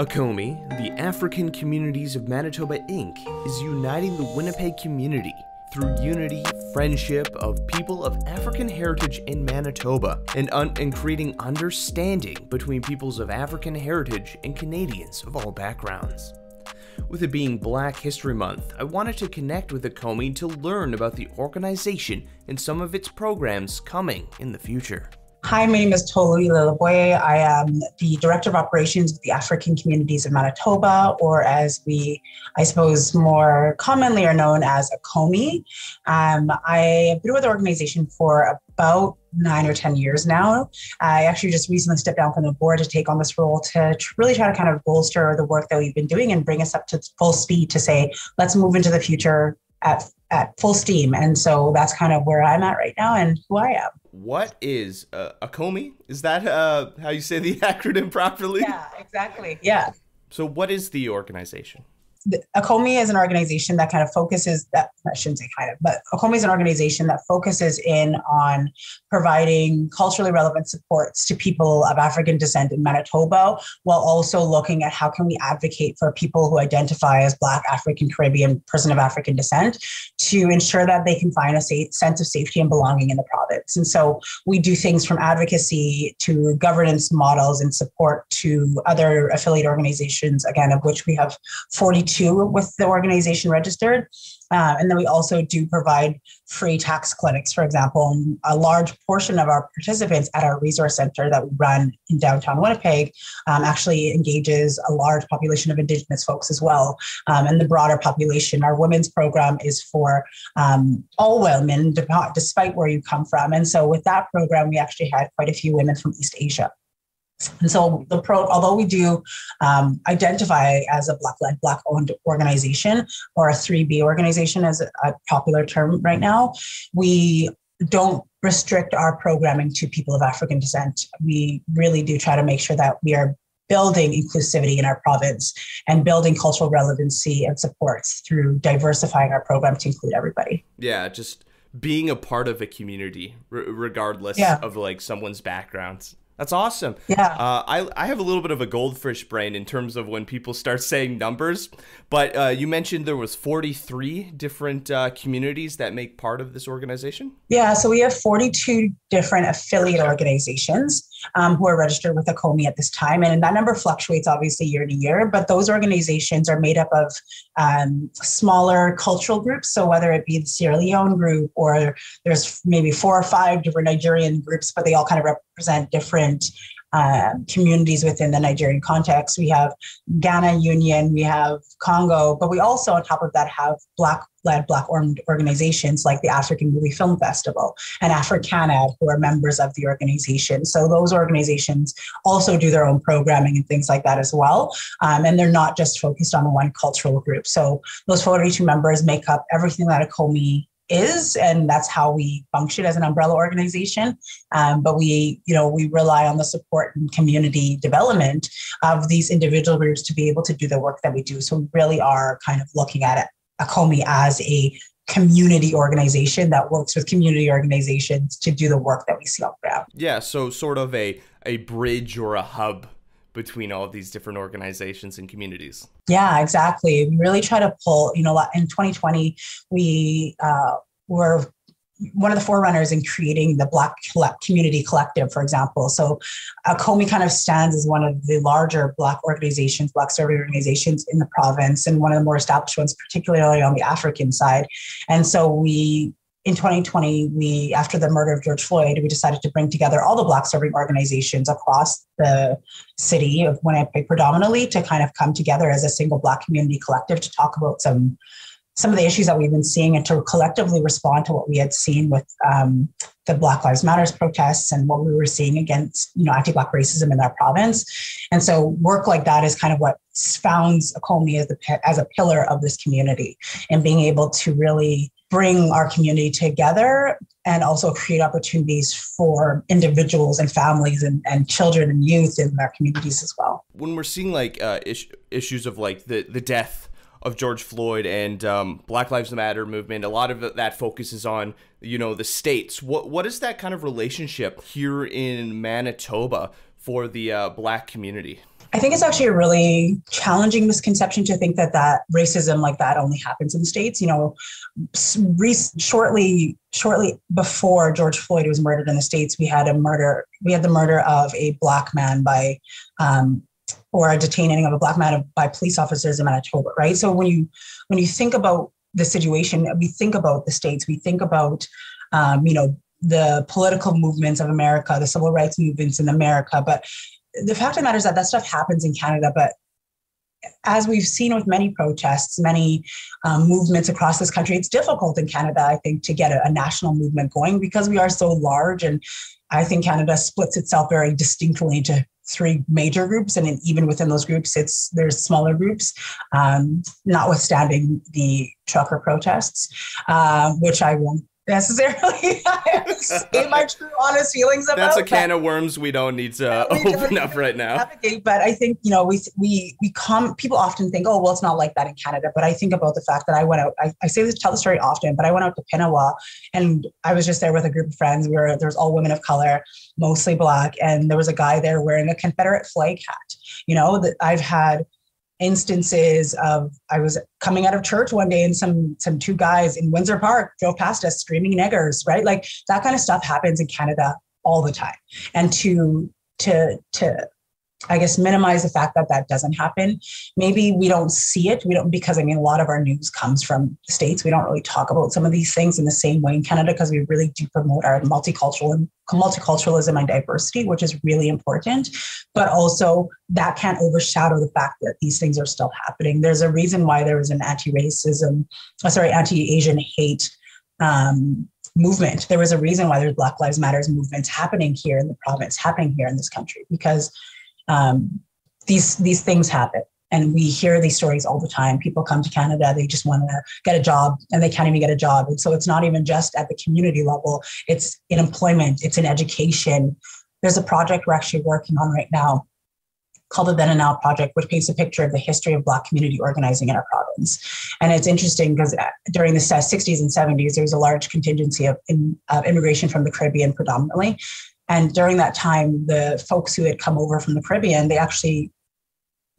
ACOMI, the African Communities of Manitoba Inc., is uniting the Winnipeg community through unity, friendship of people of African heritage in Manitoba, and creating understanding between peoples of African heritage and Canadians of all backgrounds. With it being Black History Month, I wanted to connect with ACOMI to learn about the organization and some of its programs coming in the future. Hi, my name is Tolu Ilelaboye. I am the Director of Operations of the African Communities of Manitoba, or as we, I suppose, more commonly are known as ACOMI. I have been with the organization for about 9 or 10 years now. I actually just recently stepped down from the board to take on this role to really try to kind of bolster the work that we've been doing and bring us up to full speed to say, let's move into the future at full steam. And so that's kind of where I'm at right now and who I am. What is ACOMI? Is that how you say the acronym properly? Yeah, exactly. Yeah. So what is the organization? ACOMI is an organization that kind of focuses, that I shouldn't say kind of, but ACOMI is an organization that focuses in on providing culturally relevant supports to people of African descent in Manitoba, while also looking at how can we advocate for people who identify as Black, African, Caribbean, person of African descent to ensure that they can find a sense of safety and belonging in the province. And so we do things from advocacy to governance models and support to other affiliate organizations, again, of which we have 42 with the organization registered. And then we also do provide free tax clinics, for example. A large portion of our participants at our resource center that we run in downtown Winnipeg actually engages a large population of Indigenous folks as well. And the broader population, our women's program is for all women, despite where you come from. And so with that program, we actually had quite a few women from East Asia. And so although we do identify as a Black-led, Black-owned organization, or a 3B organization as a popular term right now, we don't restrict our programming to people of African descent. We really do try to make sure that we are building inclusivity in our province and building cultural relevancy and supports through diversifying our program to include everybody. Yeah, just being a part of a community, regardless of like someone's backgrounds. That's awesome. Yeah. I have a little bit of a goldfish brain in terms of when people start saying numbers, but you mentioned there was 43 different communities that make part of this organization? Yeah, so we have 42 different affiliate organizations who are registered with ACOMI at this time. And that number fluctuates obviously year to year, but those organizations are made up of smaller cultural groups. So whether it be the Sierra Leone group, or there's maybe 4 or 5 different Nigerian groups, but they all kind of represent different communities within the Nigerian context. We have Ghana Union, we have Congo, but we also on top of that have Black-led, Black-owned organizations like the African Movie Film Festival and Africanad, who are members of the organization. So those organizations also do their own programming and things like that as well. And they're not just focused on one cultural group. So those 42 members make up everything that ACOMI is, and that's how we function as an umbrella organization. But we rely on the support and community development of these individual groups to be able to do the work that we do. So we really are kind of looking at ACOMI as a community organization that works with community organizations to do the work that we see on ground. Yeah, so sort of a bridge or a hub between all of these different organizations and communities. Yeah, exactly. We really try to pull, in 2020, we were one of the forerunners in creating the Black Community Collective, for example. So ACOMI kind of stands as one of the larger Black organizations, Black serving organizations in the province, and one of the more established ones, particularly on the African side. And so in 2020, after the murder of George Floyd, we decided to bring together all the Black serving organizations across the city of Winnipeg predominantly to kind of come together as a single Black community collective to talk about some of the issues that we've been seeing and to collectively respond to what we had seen with the Black Lives Matter protests and what we were seeing against, anti-Black racism in our province. And so work like that is kind of what founds ACOMI as a pillar of this community, and being able to really bring our community together and also create opportunities for individuals and families and children and youth in our communities as well. When we're seeing like issues of like the death of George Floyd and Black Lives Matter movement, a lot of that focuses on, the states. What is that kind of relationship here in Manitoba for the Black community? I think it's actually a really challenging misconception to think that racism like that only happens in the States. You know, shortly before George Floyd was murdered in the States, we had the murder of a Black man by, or a detaining of a Black man by police officers in Manitoba, right? So when you think about the situation, we think about the States, we think about, the political movements of America, the civil rights movements in America, but the fact of the matter is that stuff happens in Canada, but as we've seen with many protests, many movements across this country, it's difficult in Canada, I think, to get a national movement going because we are so large. And I think Canada splits itself very distinctly into three major groups. And even within those groups, there's smaller groups, notwithstanding the trucker protests, which I won't necessarily say my true honest feelings about. That's a can of worms we don't need to open up right now. But I think, people often think, oh, well, it's not like that in Canada. But I think about the fact that I went out, I tell the story often, but I went out to Pinawa and I was just there with a group of friends where there was all women of color, mostly Black. And there was a guy there wearing a Confederate flag hat, that I've had instances of, I was coming out of church one day and some two guys in Windsor Park drove past us screaming niggers, right? Like that kind of stuff happens in Canada all the time. And to I guess, minimize the fact that that doesn't happen. Maybe we don't see it. Because a lot of our news comes from the States. We don't really talk about some of these things in the same way in Canada because we really do promote our multiculturalism and diversity, which is really important. But also that can't overshadow the fact that these things are still happening. There's a reason why there was an anti-Asian hate movement. There was a reason why there's Black Lives Matter movements happening here in the province, happening here in this country, because these things happen and we hear these stories all the time. People come to Canada, they just want to get a job and they can't even get a job. And so it's not even just at the community level, it's in employment, it's in education. There's a project we're actually working on right now called the Then and Now Project, which paints a picture of the history of Black community organizing in our province. And it's interesting because during the 60s and 70s, there was a large contingency of immigration from the Caribbean predominantly. And during that time, the folks who had come over from the Caribbean, they actually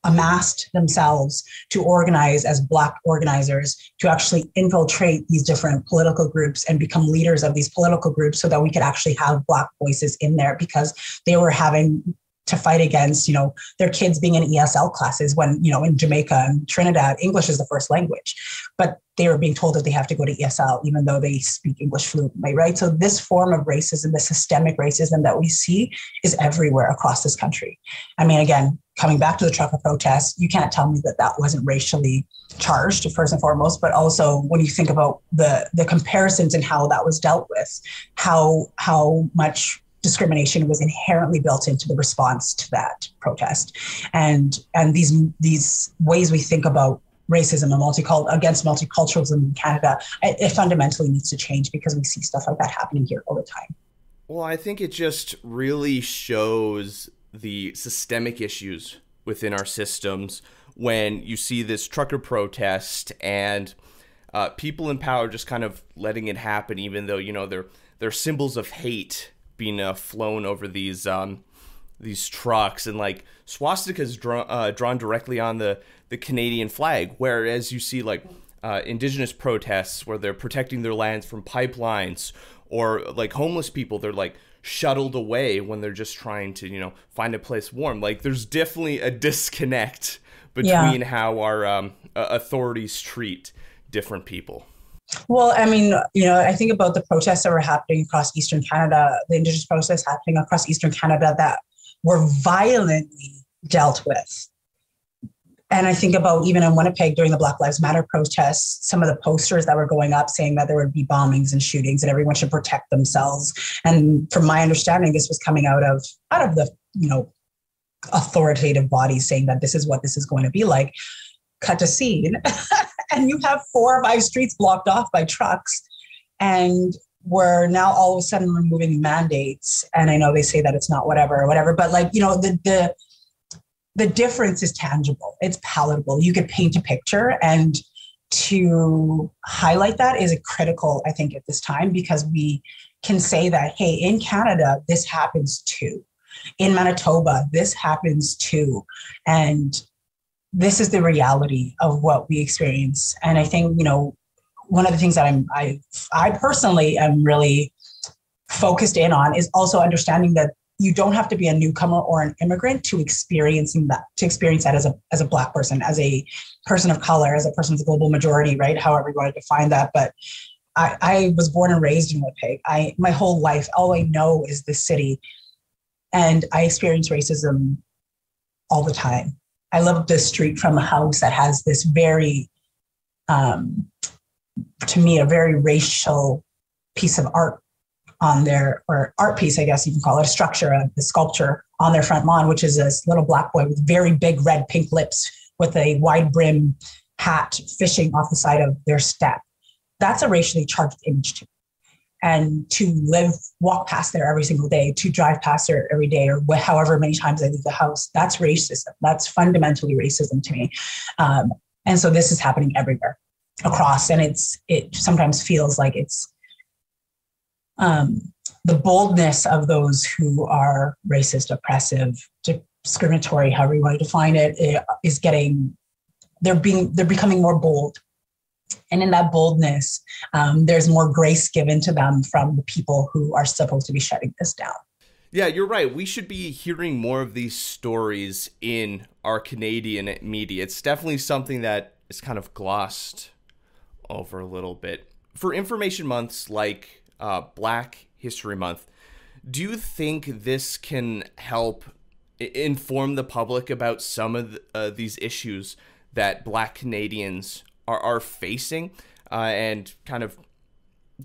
amassed themselves to organize as Black organizers to actually infiltrate these different political groups and become leaders of these political groups so that we could actually have Black voices in there because they were having to fight against, their kids being in ESL classes when, in Jamaica and Trinidad, English is the first language, but they were being told that they have to go to ESL even though they speak English fluently, right? So this form of racism, the systemic racism that we see is everywhere across this country. Again, coming back to the trucker protests, you can't tell me that that wasn't racially charged first and foremost, but also when you think about the comparisons and how that was dealt with, how much discrimination was inherently built into the response to that protest. And these ways we think about racism and against multiculturalism in Canada, it fundamentally needs to change because we see stuff like that happening here all the time. Well, I think it just really shows the systemic issues within our systems when you see this trucker protest and people in power just kind of letting it happen, even though, they're symbols of hate being flown over these trucks, and like swastikas drawn directly on the Canadian flag, whereas you see like indigenous protests where they're protecting their lands from pipelines, or like homeless people, they're like shuttled away when they're just trying to find a place warm. Like there's definitely a disconnect between how our authorities treat different people. Well, I think about the protests that were happening across Eastern Canada, the Indigenous protests happening across Eastern Canada that were violently dealt with. And I think about even in Winnipeg during the Black Lives Matter protests, some of the posters that were going up saying that there would be bombings and shootings and everyone should protect themselves. And from my understanding, this was coming out of the, authoritative bodies saying that this is what this is going to be like. Cut to scene. And you have 4 or 5 streets blocked off by trucks. And we're now all of a sudden removing mandates. And I know they say that it's not whatever, but the difference is tangible. It's palatable. You could paint a picture, and to highlight that is critical, I think, at this time, because we can say that, hey, in Canada, this happens too. In Manitoba, this happens too. And this is the reality of what we experience. And I think, one of the things that I personally am really focused in on is also understanding that you don't have to be a newcomer or an immigrant to experience that as a Black person, as a person of color, as a person of the global majority, right? However you want to define that. But I was born and raised in Winnipeg. My whole life, all I know is this city. And I experience racism all the time. I live up the street from a house that has this very, to me, a very racial piece of art on their, or art piece, I guess you can call it, a structure, a sculpture on their front lawn, which is this little Black boy with very big red pink lips with a wide brim hat fishing off the side of their step. That's a racially charged image to me. And to walk past there every single day, to drive past there every day, or however many times I leave the house, that's racism. That's fundamentally racism to me. And so this is happening everywhere across, and it sometimes feels like it's the boldness of those who are racist, oppressive, discriminatory, however you want to define it, is they're becoming more bold. And in that boldness, there's more grace given to them from the people who are supposed to be shutting this down. Yeah, you're right. We should be hearing more of these stories in our Canadian media. It's definitely something that is kind of glossed over a little bit. For information months like Black History Month, do you think this can help inform the public about some of these issues that Black Canadians are facing, and kind of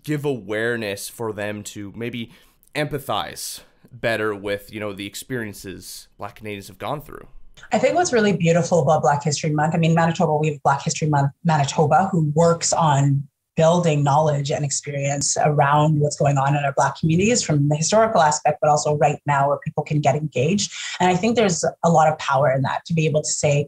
give awareness for them to maybe empathize better with, the experiences Black Canadians have gone through? I think what's really beautiful about Black History Month, Manitoba, we have Black History Month Manitoba, who works on building knowledge and experience around what's going on in our Black communities from the historical aspect, but also right now where people can get engaged. And I think there's a lot of power in that, to be able to say,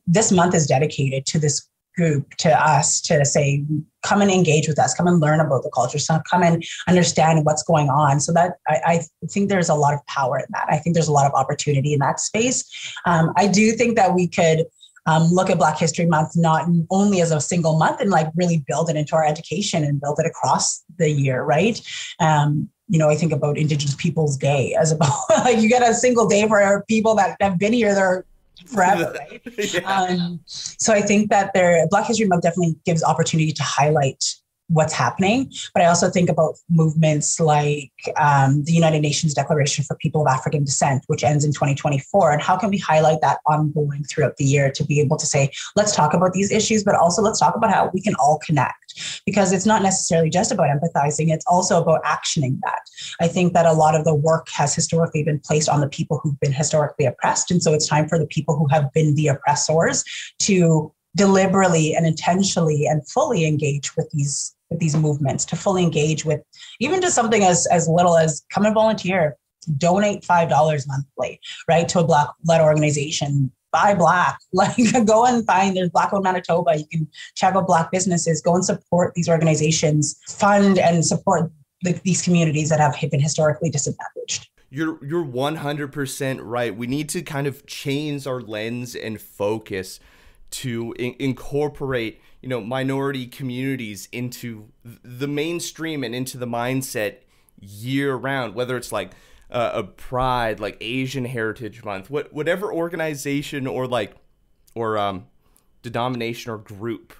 this month is dedicated to this group, to us, to say, come and engage with us, come and learn about the culture, so come and understand what's going on. So that I think there's a lot of power in that. I think there's a lot of opportunity in that space. I do think that we could look at Black History Month not only as a single month and really build it into our education and build it across the year, right? I think about Indigenous Peoples Day as about you get a single day for people that have been here there forever, right? Yeah. So I think that Black History Month definitely gives opportunity to highlight what's happening. But I also think about movements like the United Nations Declaration for People of African Descent, which ends in 2024. And how can we highlight that ongoing throughout the year to be able to say, let's talk about these issues, but also let's talk about how we can all connect. Because it's not necessarily just about empathizing, it's also about actioning that. I think that a lot of the work has historically been placed on the people who've been historically oppressed. And so it's time for the people who have been the oppressors to deliberately and intentionally and fully engage with these movements, to fully engage with even just something as little as come and volunteer, donate $5 monthly, right, to a Black-led organization, buy Black, go and find, there's Black-owned Manitoba, you can check out Black businesses, go and support these organizations, fund and support these communities that have been historically disadvantaged. You're 100% right. We need to kind of change our lens and focus to incorporate, minority communities into the mainstream and into the mindset year round, whether it's like a Pride, like Asian Heritage Month, whatever organization or denomination or group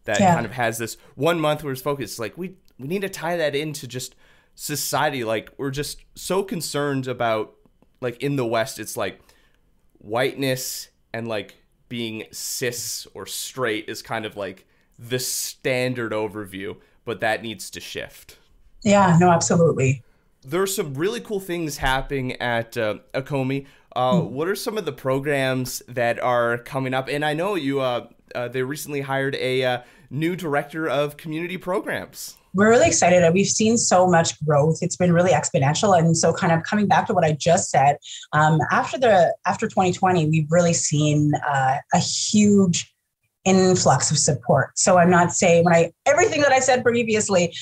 that kind of has this 1 month where it's focused. Like we need to tie that into just society. Like we're just so concerned about, like in the West, it's like whiteness and like being cis or straight is kind of like the standard overview, but that needs to shift. Yeah, no, absolutely. There's some really cool things happening at ACOMI. What are some of the programs that are coming up? And I know you they recently hired a new director of community programs. We're really excited. We've seen so much growth. It's been really exponential. And so kind of coming back to what I just said, after 2020, we've really seen a huge influx of support. So I'm not saying everything that I said previously,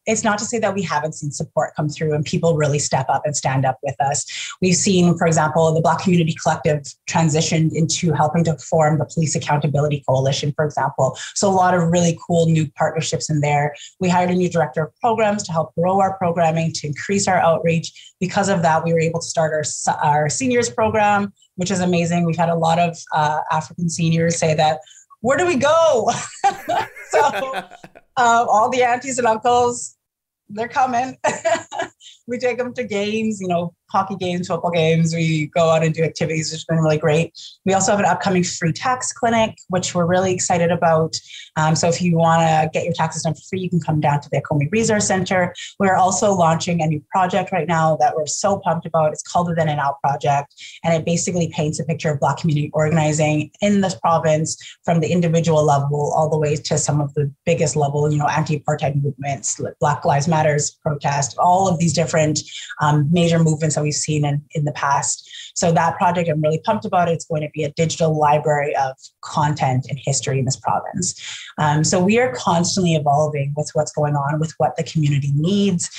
it's not to say that we haven't seen support come through and people really step up and stand up with us. We've seen, for example, the Black Community Collective transitioned into helping to form the Police Accountability Coalition, for example. So a lot of really cool new partnerships in there. We hired a new director of programs to help grow our programming, to increase our outreach. Because of that, we were able to start our seniors program, which is amazing. We've had a lot of African seniors say that, where do we go? So all the aunties and uncles, they're coming. We take them to games, hockey games, football games. We go out and do activities, which has been really great. We also have an upcoming free tax clinic, which we're really excited about. So if you want to get your taxes done for free, you can come down to the ACOMI Resource Center. We're also launching a new project right now that we're so pumped about. It's called the Then and Out Project, and it basically paints a picture of Black community organizing in this province from the individual level all the way to some of the biggest level, anti-apartheid movements, Black Lives Matters protest, all of these different major movements that we've seen in the past. So that project, I'm really pumped about it. It's going to be a digital library of content and history in this province. So we are constantly evolving with what's going on, with what the community needs.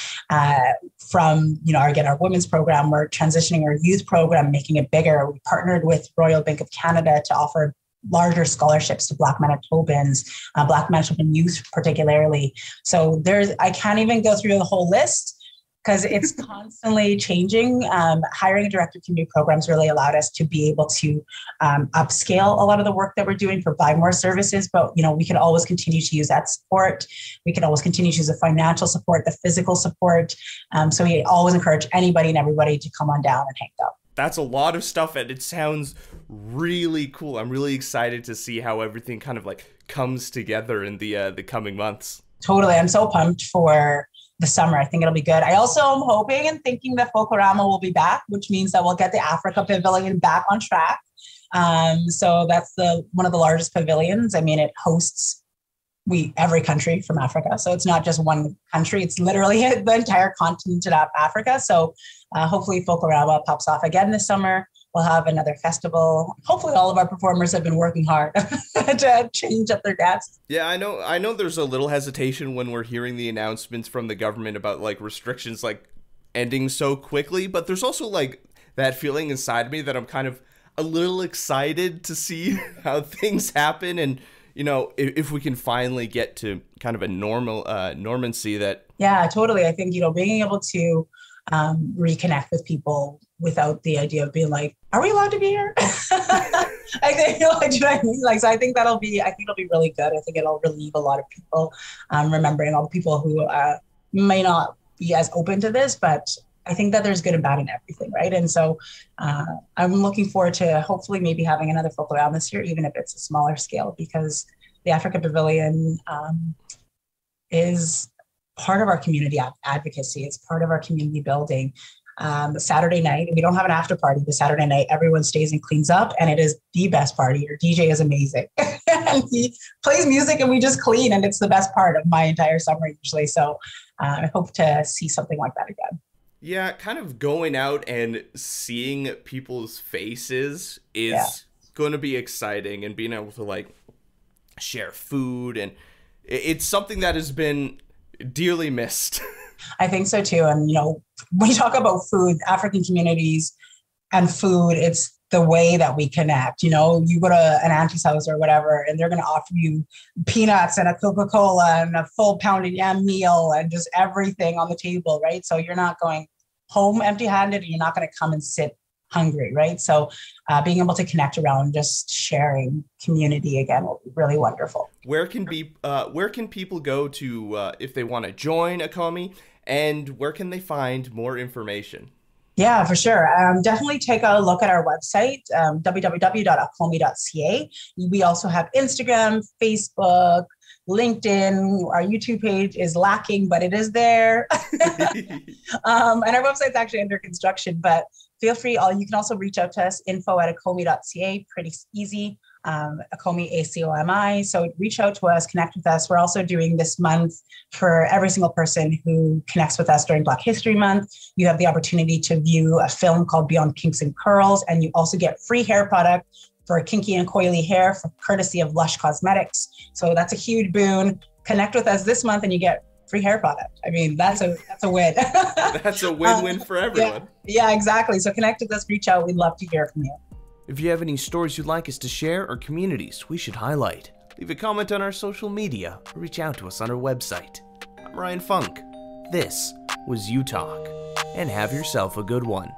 From, our women's program, we're transitioning our youth program, making it bigger. We partnered with Royal Bank of Canada to offer larger scholarships to Black Manitobans, Black Manitoban youth particularly. So I can't even go through the whole list, because it's constantly changing. Hiring a director of community programs really allowed us to be able to upscale a lot of the work that we're doing, provide more services, but we can always continue to use that support. We can always continue to use the financial support, the physical support. So we always encourage anybody and everybody to come on down and hang out. That's a lot of stuff, and it sounds really cool. I'm really excited to see how everything kind of comes together in the coming months. Totally. I'm so pumped for the summer. I think it'll be good. I also am hoping and thinking that Folklorama will be back, which means that we'll get the Africa Pavilion back on track. So that's one of the largest pavilions. I mean, it hosts every country from Africa. So it's not just one country. It's literally the entire continent of Africa. So hopefully Folklorama pops off again this summer. We'll have another festival. Hopefully all of our performers have been working hard to change up their guests. Yeah, I know there's a little hesitation when we're hearing the announcements from the government about restrictions ending so quickly, but there's also that feeling inside me that I'm kind of a little excited to see how things happen, and if we can finally get to kind of a normancy that. Yeah, totally. I think being able to reconnect with people without the idea of being are we allowed to be here? I think, do you know what I mean? So I think it'll be really good. I think it'll relieve a lot of people, remembering all the people who may not be as open to this, but I think that there's good and bad in everything, right? And so I'm looking forward to hopefully maybe having another Folklorama this year, even if it's a smaller scale, because the Africa Pavilion is part of our community advocacy. It's part of our community building. Saturday night, we don't have an after party, but Saturday night, everyone stays and cleans up, and it is the best party. Your DJ is amazing. And he plays music and we just clean, and it's the best part of my entire summer usually. So I hope to see something like that again. Yeah, kind of going out and seeing people's faces is going to be exciting, and being able to share food, and it's something that has been dearly missed. I think so too. And, when you talk about food, African communities and food, it's the way that we connect. You go to an auntie's house or whatever, and they're going to offer you peanuts and a Coca-Cola and a full pounded yam meal and just everything on the table, right? So you're not going home empty-handed, and you're not going to come and sit hungry, right? So being able to connect around just sharing community again will be really wonderful. Where can people go to if they want to join ACOMI, and where can they find more information? Yeah, for sure. Definitely take a look at our website, www.acomi.ca. We also have Instagram, Facebook, LinkedIn. Our YouTube page is lacking, but it is there. And our website's actually under construction, but feel free. You can also reach out to us, info@acomi.ca, pretty easy. ACOMI, ACOMI. So reach out to us, connect with us. We're also doing this month for every single person who connects with us during Black History Month. You have the opportunity to view a film called Beyond Kinks and Curls, and you also get free hair product for kinky and coily hair, for courtesy of Lush Cosmetics. So that's a huge boon. Connect with us this month and you get free hair product. I mean, that's a win. That's a win-win for everyone. Yeah, exactly. So connect with us, reach out. We'd love to hear from you. If you have any stories you'd like us to share or communities we should highlight, leave a comment on our social media or reach out to us on our website. I'm Ryan Funk. This was You Talk, and have yourself a good one.